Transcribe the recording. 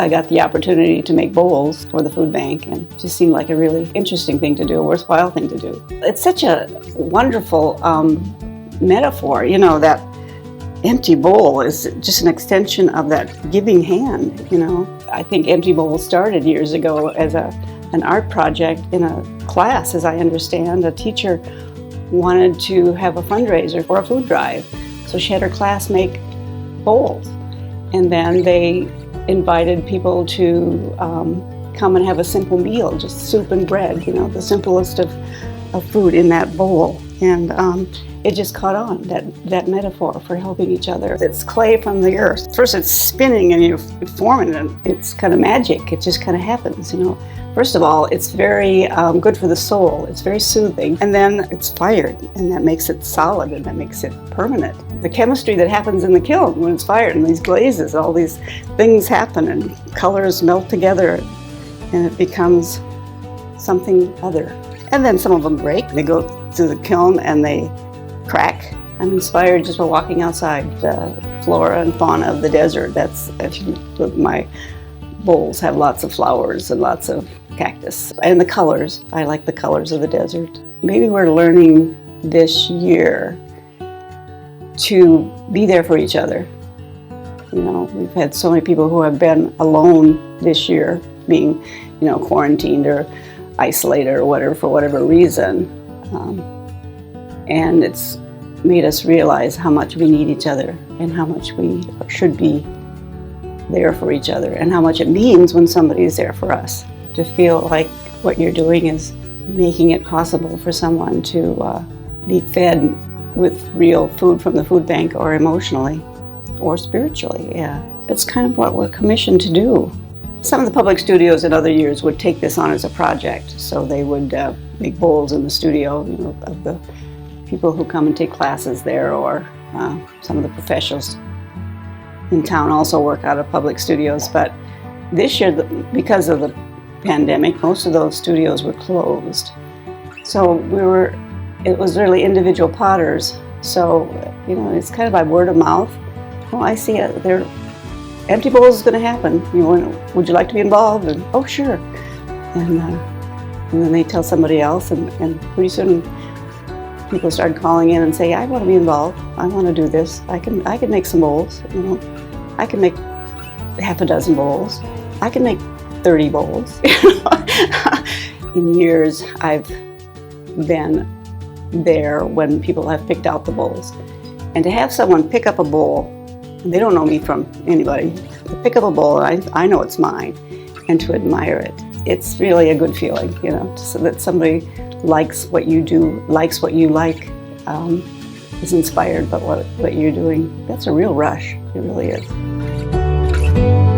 I got the opportunity to make bowls for the food bank, and it just seemed like a really interesting thing to do, a worthwhile thing to do. It's such a wonderful metaphor, that empty bowl is just an extension of that giving hand, I think Empty Bowl started years ago as an art project in a class, as I understand. A teacher wanted to have a fundraiser for a food drive, so she had her class make bowls, and then they invited people to come and have a simple meal, just soup and bread, the simplest of food in that bowl. And it just caught on, that metaphor for helping each other. It's clay from the earth. First it's spinning and you form it, and it's kind of magic. It just kind of happens, First of all, it's very good for the soul. It's very soothing. And then it's fired, and that makes it solid, and that makes it permanent. The chemistry that happens in the kiln when it's fired, and these glazes, all these things happen, and colors melt together, and it becomes something other. And then some of them break. They go through the kiln and they crack. I'm inspired just by walking outside, the flora and fauna of the desert. My bowls have lots of flowers and lots of cactus. And the colors, I like the colors of the desert. Maybe we're learning this year to be there for each other. We've had so many people who have been alone this year, being, quarantined or isolated or whatever, for whatever reason. And it's made us realize how much we need each other and how much we should be there for each other, and how much it means when somebody is there for us. To feel like what you're doing is making it possible for someone to be fed with real food from the food bank, or emotionally or spiritually. Yeah, it's kind of what we're commissioned to do. Some of the public studios in other years would take this on as a project, so they would make bowls in the studio, of the people who come and take classes there, or some of the professionals in town also work out of public studios. But this year, because of the pandemic, most of those studios were closed. So it was really individual potters. So, it's kind of by word of mouth. Oh, I see it. Empty Bowls is going to happen. Would you like to be involved? And, oh, sure. And then they tell somebody else, and pretty soon people start calling in and say, I want to be involved. I want to do this. I can make some bowls. I can make half a dozen bowls. I can make 30 bowls. In years, I've been there when people have picked out the bowls. And to have someone pick up a bowl, and they don't know me from anybody, to pick up a bowl, and I know it's mine, and to admire it. It's really a good feeling, so that somebody likes what you do, likes what you like, is inspired by what you're doing. That's a real rush. It really is.